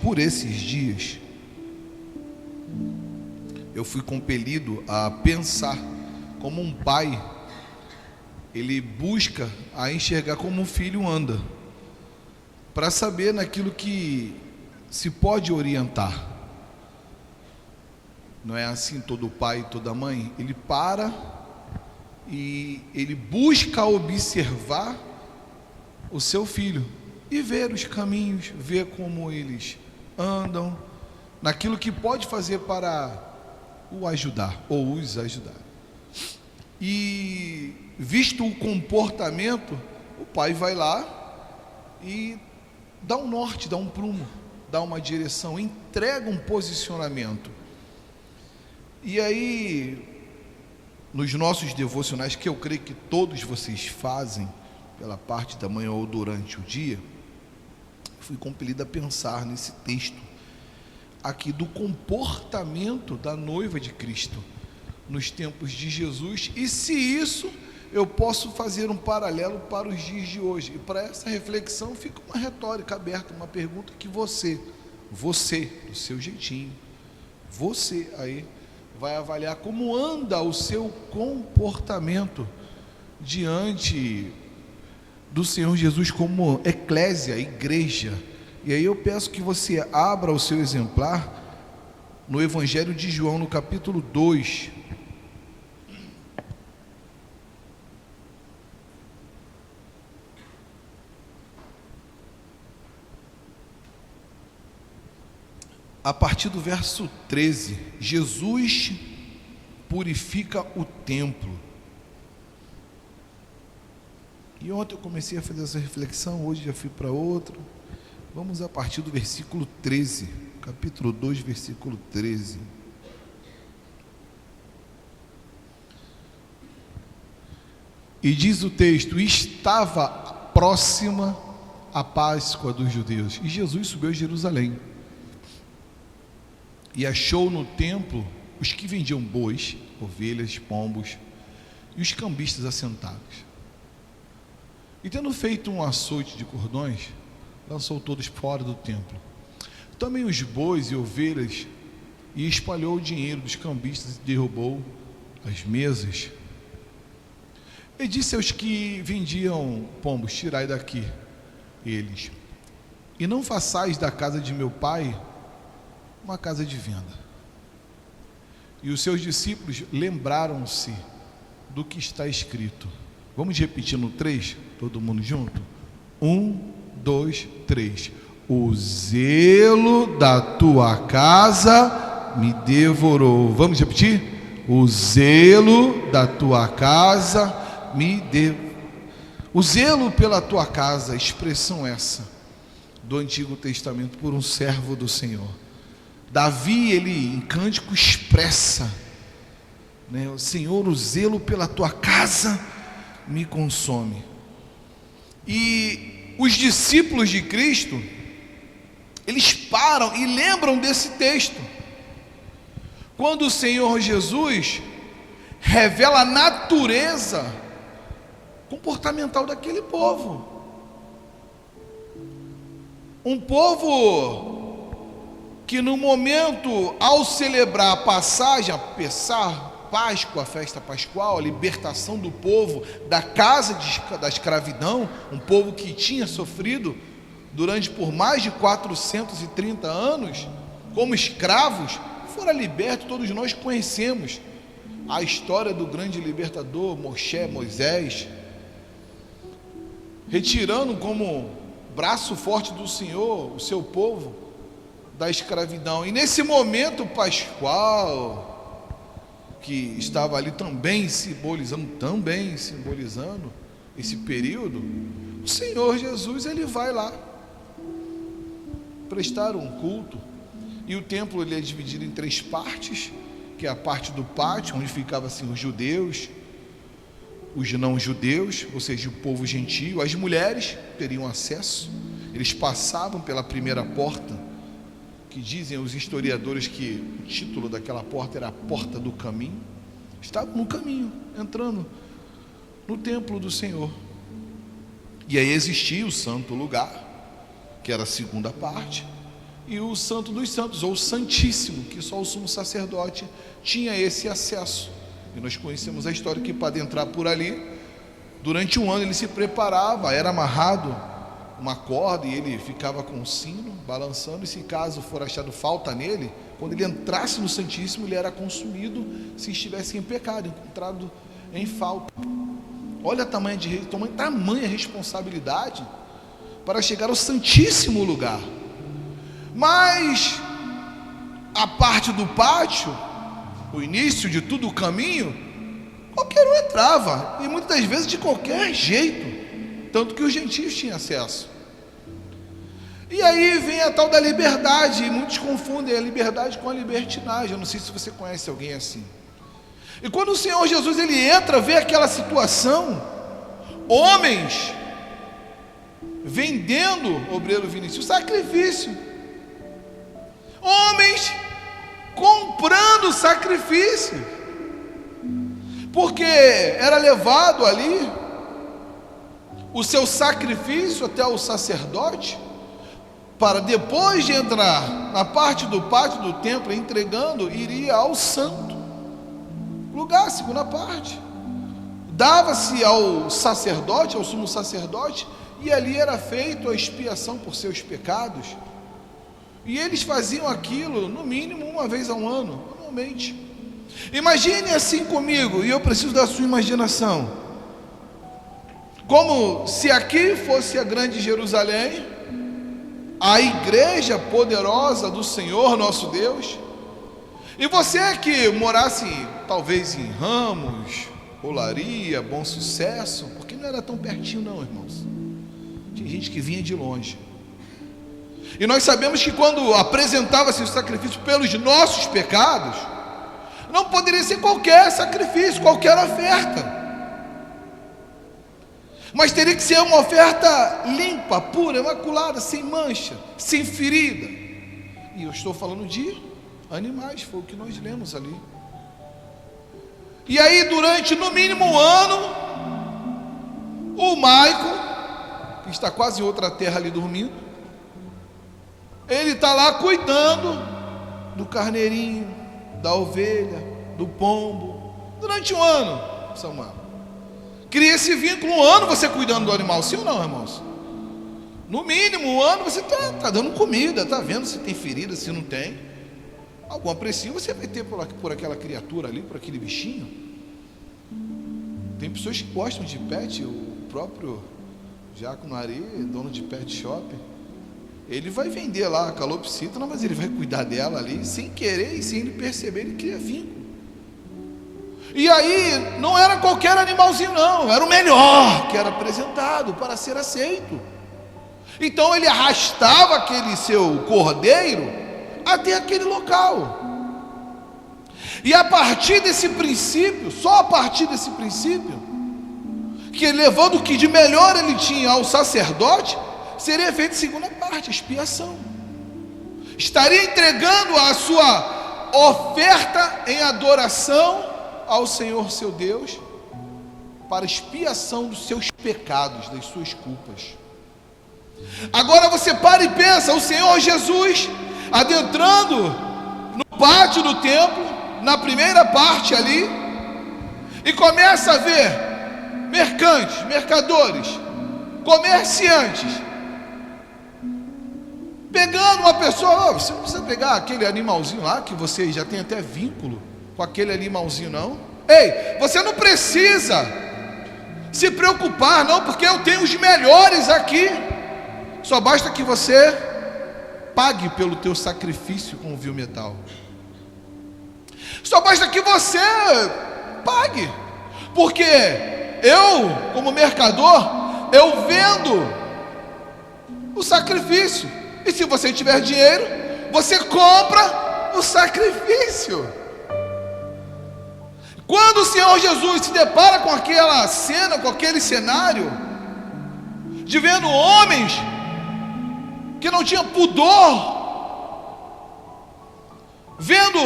por esses dias, eu fui compelido a pensar como um pai, ele busca a enxergar como um filho anda, para saber naquilo que se pode orientar. Não é assim todo pai, toda mãe? Ele para e ele busca observar o seu filho e ver os caminhos, ver como eles andam, naquilo que pode fazer para o ajudar ou os ajudar. E visto o comportamento, o pai vai lá e dá um norte, dá um prumo, dá uma direção, entrega um posicionamento. E aí, nos nossos devocionais, que eu creio que todos vocês fazem pela parte da manhã ou durante o dia, fui compelido a pensar nesse texto aqui do comportamento da noiva de Cristo nos tempos de Jesus, e se isso eu posso fazer um paralelo para os dias de hoje. E para essa reflexão fica uma retórica aberta, uma pergunta que você, do seu jeitinho, você aí vai avaliar como anda o seu comportamento diante do Senhor Jesus como eclésia, igreja. E aí eu peço que você abra o seu exemplar no Evangelho de João, no capítulo 2. A partir do verso 13, Jesus purifica o templo. E ontem eu comecei a fazer essa reflexão, hoje já fui para outra. Vamos a partir do versículo 13, capítulo 2, versículo 13. E diz o texto: estava próxima a Páscoa dos judeus, e Jesus subiu a Jerusalém. E achou no templo os que vendiam bois, ovelhas, pombos, e os cambistas assentados. E tendo feito um açoite de cordões, lançou todos fora do templo, também os bois e ovelhas, e espalhou o dinheiro dos cambistas e derrubou as mesas. E disse aos que vendiam pombos: tirai daqui eles, e não façais da casa de meu pai uma casa de venda. E os seus discípulos lembraram-se do que está escrito. Vamos repetir no 3, todo mundo junto? 1, 2, 3. O zelo da tua casa me devorou. Vamos repetir? O zelo da tua casa me devorou. O zelo pela tua casa, expressão essa do Antigo Testamento por um servo do Senhor. Davi, ele em cântico expressa, né? O Senhor, o zelo pela tua casa me consome. E os discípulos de Cristo, eles param e lembram desse texto, quando o Senhor Jesus revela a natureza comportamental daquele povo. Um povo que no momento, ao celebrar a passagem, a Páscoa, a festa pascual, a libertação do povo da casa da escravidão, um povo que tinha sofrido durante por mais de 430 anos, como escravos, fora liberto. Todos nós conhecemos a história do grande libertador Moisés, retirando como braço forte do Senhor o seu povo da escravidão. E nesse momento pascual, que estava ali também simbolizando esse período, o Senhor Jesus, ele vai lá prestar um culto. E o templo, ele é dividido em 3 partes, que é a parte do pátio, onde ficavam assim os judeus, os não judeus, ou seja, o povo gentio. As mulheres teriam acesso, eles passavam pela primeira porta, que dizem os historiadores que o título daquela porta era a porta do caminho. Estavam no caminho, entrando no templo do Senhor. E aí existia o santo lugar, que era a segunda parte, e o Santo dos Santos, ou o Santíssimo, que só o sumo sacerdote tinha esse acesso. E nós conhecemos a história que para entrar por ali, durante um ano ele se preparava, era amarrado uma corda e ele ficava com o sino balançando, e se caso for achado falta nele, quando ele entrasse no Santíssimo, ele era consumido se estivesse em pecado, encontrado em falta. Olha a tamanha responsabilidade para chegar ao Santíssimo lugar. Mas a parte do pátio, o início de tudo o caminho, qualquer um entrava, e muitas vezes de qualquer jeito, tanto que os gentios tinham acesso. E aí vem a tal da liberdade, e muitos confundem a liberdade com a libertinagem. Eu não sei se você conhece alguém assim. E quando o Senhor Jesus ele entra, vê aquela situação, homens vendendo, obreiro Vinícius, sacrifício, homens comprando sacrifício, porque era levado ali o seu sacrifício até o sacerdote, para depois de entrar na parte do pátio do templo, entregando, iria ao santo lugar, a segunda parte, dava-se ao sacerdote, ao sumo sacerdote, e ali era feita a expiação por seus pecados. E eles faziam aquilo no mínimo uma vez ao ano, normalmente. Imagine assim comigo, e eu preciso da sua imaginação, como se aqui fosse a grande Jerusalém, a igreja poderosa do Senhor nosso Deus, e você que morasse talvez em Ramos, Olaria, Bom Sucesso, porque não era tão pertinho não, irmãos, tinha gente que vinha de longe. E nós sabemos que quando apresentava-se o sacrifício pelos nossos pecados, não poderia ser qualquer sacrifício, qualquer oferta, mas teria que ser uma oferta limpa, pura, imaculada, sem mancha, sem ferida. E eu estou falando de animais, foi o que nós lemos ali. E aí durante no mínimo um ano, o Maico, que está quase em outra terra ali dormindo, ele está lá cuidando do carneirinho, da ovelha, do pombo, durante um ano, Samuel. Cria esse vínculo, um ano você cuidando do animal, sim ou não, irmãos? No mínimo um ano você está dando comida, está vendo se tem ferida, se não tem. Algum aprecio você vai ter por aquela criatura ali, por aquele bichinho. Tem pessoas que gostam de pet, o próprio Jaco Nari, dono de pet shop, ele vai vender lá a calopsita, mas ele vai cuidar dela ali, sem querer e sem ele perceber, ele cria vínculo. E aí, não era qualquer animalzinho não, era o melhor que era apresentado para ser aceito. Então ele arrastava aquele seu cordeiro até aquele local. E a partir desse princípio, só a partir desse princípio, que levando o que de melhor ele tinha ao sacerdote, seria feita a segunda parte, a expiação. Estaria entregando a sua oferta em adoração ao Senhor seu Deus, para expiação dos seus pecados, das suas culpas. Agora você para e pensa, o Senhor Jesus adentrando no pátio do templo, na primeira parte ali, e começa a ver mercantes, mercadores, comerciantes, pegando uma pessoa. Você não precisa pegar aquele animalzinho lá, que você já tem até vínculo com aquele animalzinho não. Ei, você não precisa se preocupar não, porque eu tenho os melhores aqui. Só basta que você pague pelo teu sacrifício com o vil metal. Só basta que você pague, porque eu, como mercador, eu vendo o sacrifício, e se você tiver dinheiro, você compra o sacrifício. Quando o Senhor Jesus se depara com aquela cena, com aquele cenário, de vendo homens que não tinham pudor, vendo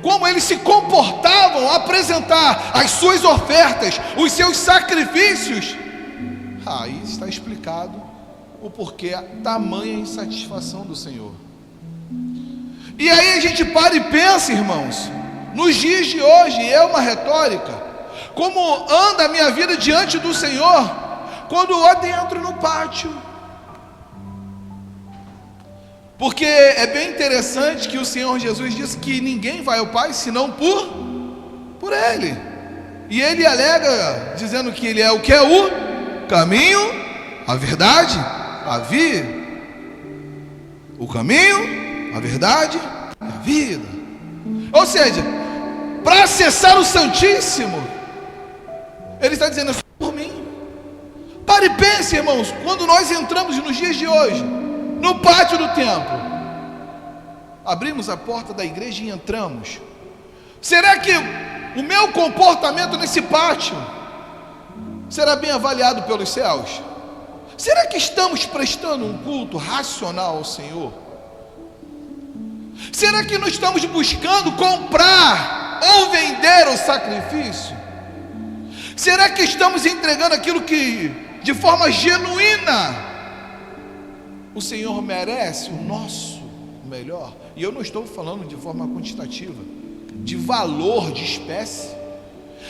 como eles se comportavam a apresentar as suas ofertas, os seus sacrifícios, aí está explicado o porquê a tamanha insatisfação do Senhor. E aí a gente para e pensa, irmãos, nos dias de hoje, é uma retórica, como anda a minha vida diante do Senhor, quando eu adentro no pátio. Porque é bem interessante que o Senhor Jesus disse que ninguém vai ao Pai senão por Ele. E Ele alega, dizendo que Ele é o que é o caminho, a verdade, a vida. O caminho, a verdade e a vida. Ou seja, para acessar o Santíssimo, Ele está dizendo assim, por mim. Pare e pense, irmãos, quando nós entramos nos dias de hoje, no pátio do templo, abrimos a porta da igreja e entramos. Será que o meu comportamento nesse pátio será bem avaliado pelos céus? Será que estamos prestando um culto racional ao Senhor? Será que não estamos buscando comprar ou vender o sacrifício? Será que estamos entregando aquilo que, de forma genuína, o Senhor merece, o nosso melhor? E eu não estou falando de forma quantitativa, de valor, de espécie,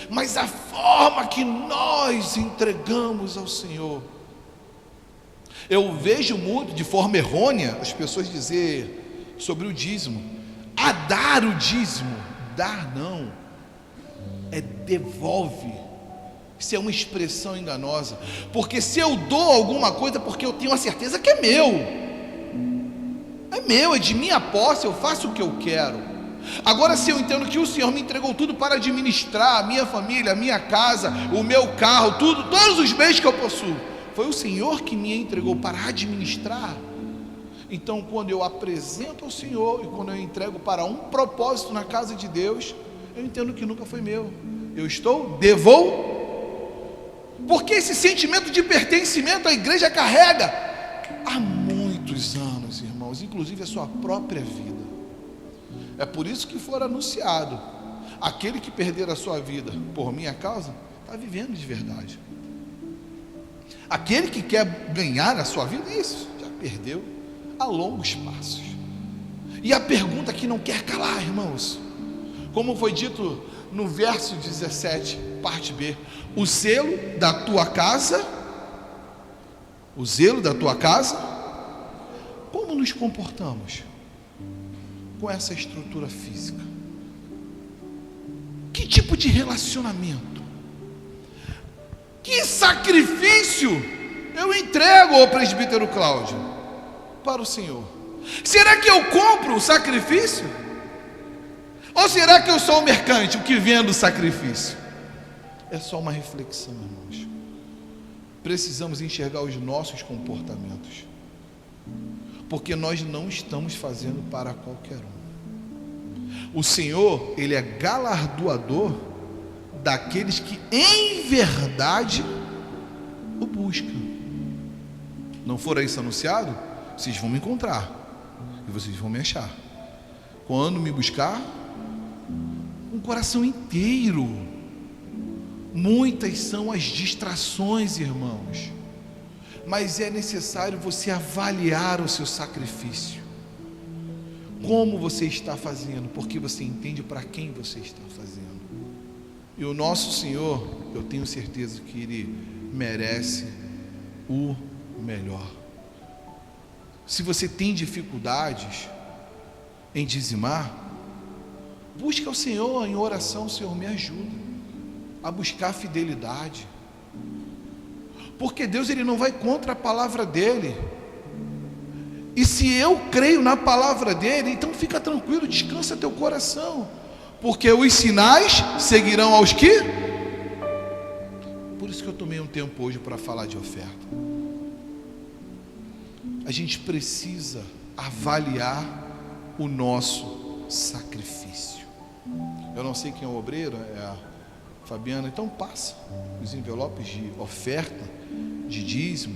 mas a forma que nós entregamos ao Senhor. Eu vejo muito, de forma errônea, as pessoas dizer sobre o dízimo, a dar o dízimo. Dar não, é devolve. Isso é uma expressão enganosa, porque se eu dou alguma coisa, porque eu tenho a certeza que é meu, é de minha posse, eu faço o que eu quero. Agora, se eu entendo que o Senhor me entregou tudo para administrar a minha família, a minha casa, o meu carro, tudo, todos os bens que eu possuo, foi o Senhor que me entregou para administrar. Então, quando eu apresento ao Senhor e quando eu entrego para um propósito na casa de Deus, eu entendo que nunca foi meu, eu estou devolvendo. Porque esse sentimento de pertencimento a igreja carrega há muitos anos, irmãos, inclusive a sua própria vida. É por isso que for anunciado: aquele que perder a sua vida por minha causa, está vivendo de verdade. Aquele que quer ganhar a sua vida, isso, já perdeu a longos passos. E a pergunta que não quer calar, irmãos, como foi dito no verso 17, parte B: o zelo da tua casa, como nos comportamos com essa estrutura física? Que tipo de relacionamento? Que sacrifício eu entrego ao presbítero Cláudio para o Senhor? Será que eu compro o sacrifício? Ou será que eu sou o mercante, o que vende o sacrifício? É só uma reflexão, irmãos. Precisamos enxergar os nossos comportamentos, porque nós não estamos fazendo para qualquer um. O Senhor, Ele é galardoador daqueles que em verdade o buscam. Não for isso anunciado, vocês vão me encontrar e vocês vão me achar. Quando me buscar, um coração inteiro. Muitas são as distrações, irmãos, mas é necessário você avaliar o seu sacrifício. Como você está fazendo, porque você entende para quem você está fazendo. E o nosso Senhor, eu tenho certeza que Ele merece o melhor. Se você tem dificuldades em dizimar, busque ao Senhor em oração: Senhor, me ajuda a buscar fidelidade, porque Deus, Ele não vai contra a palavra dEle. E se eu creio na palavra dEle, então fica tranquilo, descansa teu coração, porque os sinais seguirão aos que? Por isso que eu tomei um tempo hoje para falar de oferta. A gente precisa avaliar o nosso sacrifício. Eu não sei quem é o obreiro, é a Fabiana, então passa os envelopes de oferta, de dízimo.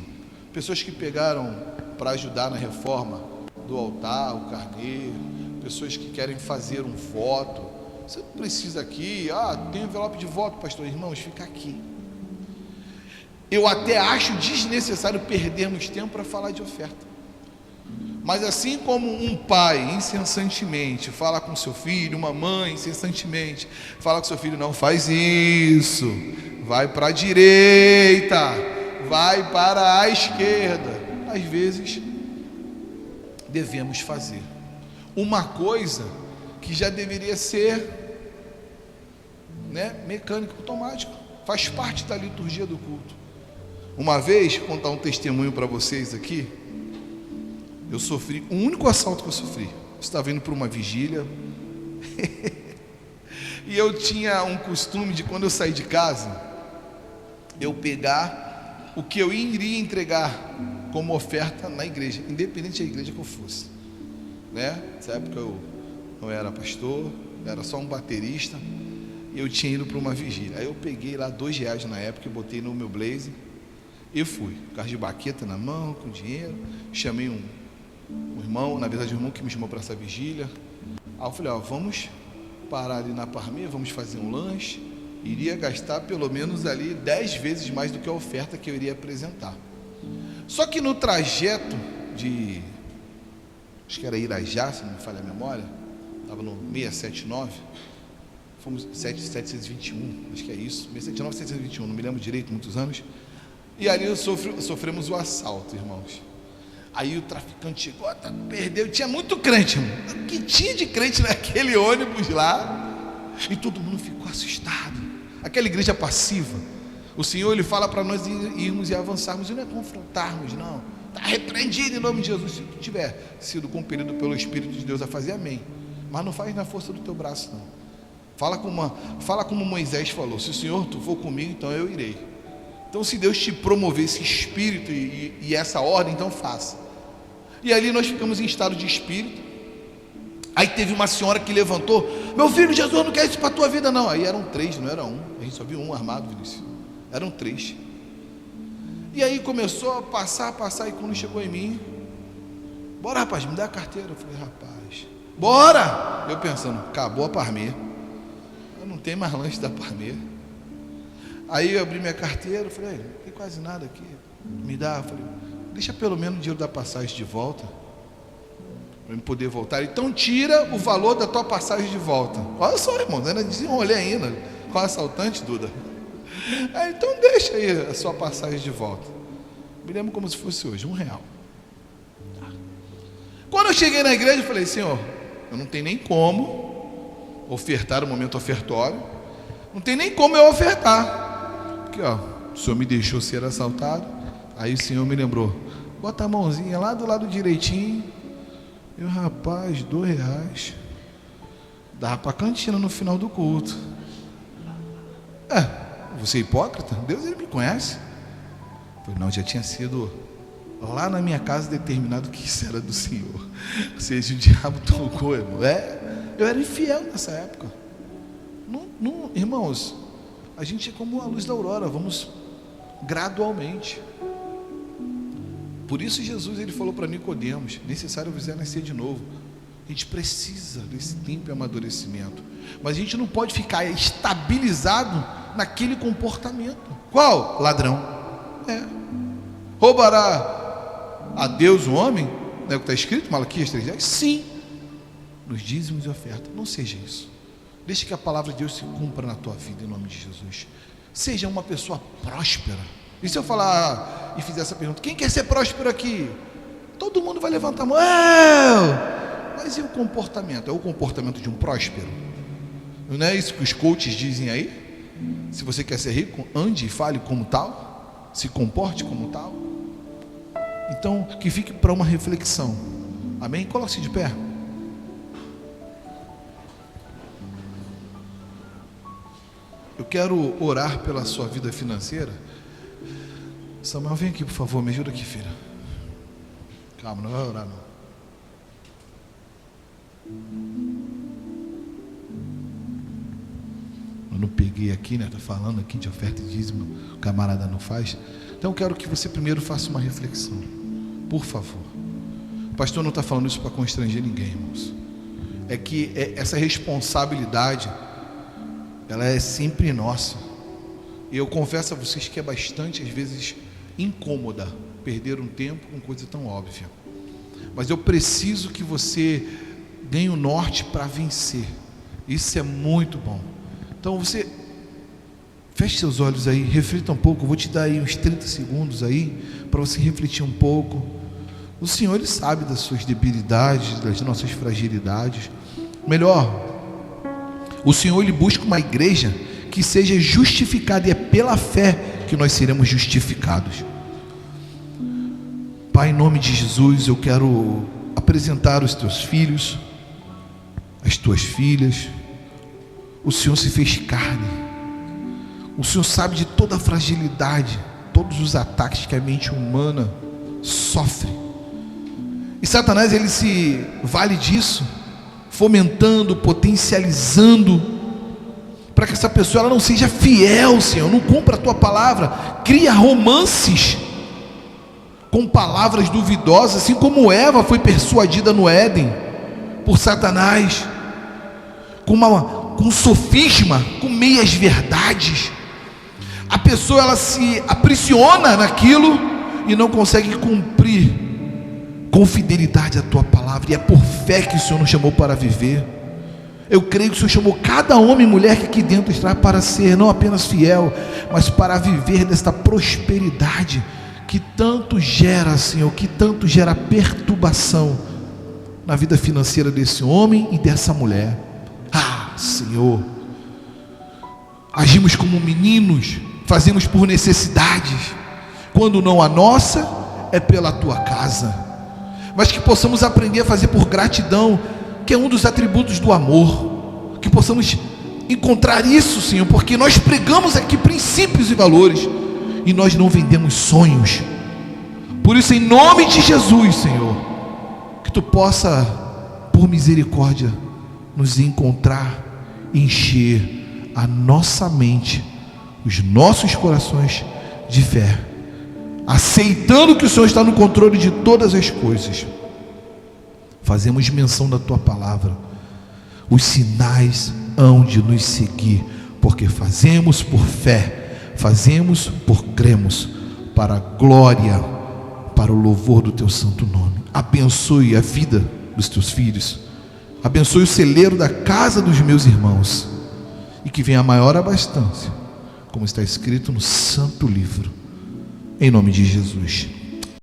Pessoas que pegaram para ajudar na reforma do altar, o carneiro, pessoas que querem fazer um voto. Você não precisa aqui, tem envelope de voto, pastor. Irmãos, fica aqui. Eu até acho desnecessário perdermos tempo para falar de oferta, Mas assim como um pai incessantemente fala com seu filho, uma mãe incessantemente fala com seu filho, não faz isso, vai para a direita, vai para a esquerda, às vezes devemos fazer uma coisa que já deveria ser, mecânico, automático, faz parte da liturgia do culto. Uma vez, vou contar um testemunho para vocês aqui. Eu sofri, o único assalto que eu sofri, eu estava indo para uma vigília e eu tinha um costume de, quando eu saí de casa, eu pegar o que eu iria entregar como oferta na igreja, independente da igreja que eu fosse, Nessa época eu não era pastor, era só um baterista, e eu tinha ido para uma vigília. Aí eu peguei lá R$2 na época e botei no meu blazer e fui, carro de baqueta na mão, com dinheiro. Chamei um irmão, na verdade o irmão que me chamou para essa vigília. Aí eu falei, vamos parar ali na Parmê, vamos fazer um lanche. Iria gastar pelo menos ali 10 vezes mais do que a oferta que eu iria apresentar. Só que no trajeto de, acho que era Irajá, se não me falha a memória, estava no 679, fomos 721, acho que é isso, 679, 721, não me lembro direito, muitos anos. E ali sofremos o assalto, irmãos. Aí o traficante chegou, perdeu, tinha muito crente, irmão. O que tinha de crente naquele ônibus lá? E todo mundo ficou assustado. Aquela igreja passiva. O Senhor, Ele fala para nós irmos e avançarmos, e não é confrontarmos, não. Está repreendido em nome de Jesus. Se tu tiver sido compelido pelo Espírito de Deus a fazer, amém. Mas não faz na força do teu braço, não. Fala como Moisés falou, se o Senhor tu for comigo, então eu irei. Então, se Deus te promover esse espírito e essa ordem, então faça. E ali nós ficamos em estado de espírito. Aí teve uma senhora que levantou, meu filho, Jesus não quer isso para a tua vida não. Aí eram 3, não era um. A gente só viu um armado, Vinícius. Eram 3. E aí começou a passar, e quando chegou em mim, bora rapaz, me dá a carteira. Eu falei, rapaz, bora! Eu pensando, acabou a Parmê, eu não tenho mais lanche da Parmê. Aí eu abri minha carteira, eu falei, não tem quase nada aqui, me dá. Eu falei, deixa pelo menos o dinheiro da passagem de volta, para eu poder voltar. Então tira o valor da tua passagem de volta. Olha só, irmão, ainda desenrolei ainda com o assaltante, Duda. Aí, então deixa aí a sua passagem de volta. Me lembro como se fosse hoje, R$1. Quando eu cheguei na igreja, eu falei, Senhor, eu não tenho nem como ofertar o momento ofertório, não tem nem como eu ofertar. Porque, o Senhor me deixou ser assaltado. Aí o Senhor me lembrou, bota a mãozinha lá do lado direitinho. Eu, rapaz, R$2. Dava para a cantina no final do culto. Você é hipócrita? Deus, Ele me conhece. Eu falei, não, já tinha sido lá na minha casa determinado que isso era do Senhor. Ou seja, o diabo tocou, irmão. Eu era infiel nessa época. Não, irmãos, a gente é como a luz da aurora, vamos gradualmente. Por isso Jesus, Ele falou para Nicodemos, necessário vos é nascer de novo. A gente precisa desse tempo e amadurecimento, mas a gente não pode ficar estabilizado naquele comportamento. Qual? Ladrão. Roubará a Deus o homem? Não é o que está escrito, Malaquias 3:10? Sim, nos dízimos e oferta. Não seja isso. Deixe que a palavra de Deus se cumpra na tua vida, em nome de Jesus. Seja uma pessoa próspera. E se eu falar e fizer essa pergunta, quem quer ser próspero aqui? Todo mundo vai levantar a mão. Mas e o comportamento? É o comportamento de um próspero? Não é isso que os coaches dizem aí? Se você quer ser rico, ande e fale como tal, se comporte como tal. Então, que fique para uma reflexão. Amém? Coloque-se de pé. Eu quero orar pela sua vida financeira. Samuel, vem aqui, por favor, me ajuda aqui, filha. Calma, não vai orar não. Eu não peguei aqui, né? Estou falando aqui de oferta e dízimo, o camarada não faz. Então eu quero que você primeiro faça uma reflexão, por favor. O pastor não está falando isso para constranger ninguém, irmãos. É que essa responsabilidade, ela é sempre nossa. E eu confesso a vocês que é bastante, às vezes, incômoda perder um tempo com coisa tão óbvia. mas eu preciso que você ganhe o norte para vencer. Isso é muito bom. Então você feche seus olhos aí, reflita um pouco. Eu vou te dar aí uns 30 segundos aí para você refletir um pouco. O Senhor, Ele sabe das suas debilidades, das nossas fragilidades. Melhor, o Senhor, Ele busca uma igreja que seja justificada, e é pela fé que nós seremos justificados. Pai, em nome de Jesus, eu quero apresentar os teus filhos, as tuas filhas. O Senhor se fez carne. O Senhor sabe de toda a fragilidade, todos os ataques que a mente humana sofre. E Satanás, ele se vale disso, fomentando, potencializando, para que essa pessoa ela não seja fiel, Senhor, não cumpra a tua palavra, cria romances com palavras duvidosas, assim como Eva foi persuadida no Éden por Satanás, com sofisma, com meias verdades. A pessoa ela se aprisiona naquilo e não consegue cumprir com fidelidade a tua palavra. E é por fé que o Senhor nos chamou para viver. Eu creio que o Senhor chamou cada homem e mulher que aqui dentro está para ser não apenas fiel, mas para viver desta prosperidade que tanto gera, Senhor, que tanto gera perturbação na vida financeira desse homem e dessa mulher. Ah, Senhor, agimos como meninos, fazemos por necessidades, quando não a nossa, é pela tua casa. Mas que possamos aprender a fazer por gratidão, que é um dos atributos do amor. Que possamos encontrar isso, Senhor, porque nós pregamos aqui princípios e valores, e nós não vendemos sonhos. Por isso, em nome de Jesus, Senhor, que Tu possa, por misericórdia, nos encontrar, encher a nossa mente, os nossos corações de fé, aceitando que o Senhor está no controle de todas as coisas. Fazemos menção da tua palavra. Os sinais hão de nos seguir, porque fazemos por fé, fazemos por cremos, para a glória, para o louvor do teu santo nome. Abençoe a vida dos teus filhos, abençoe o celeiro da casa dos meus irmãos, e que venha a maior abastança, como está escrito no santo livro. Em nome de Jesus.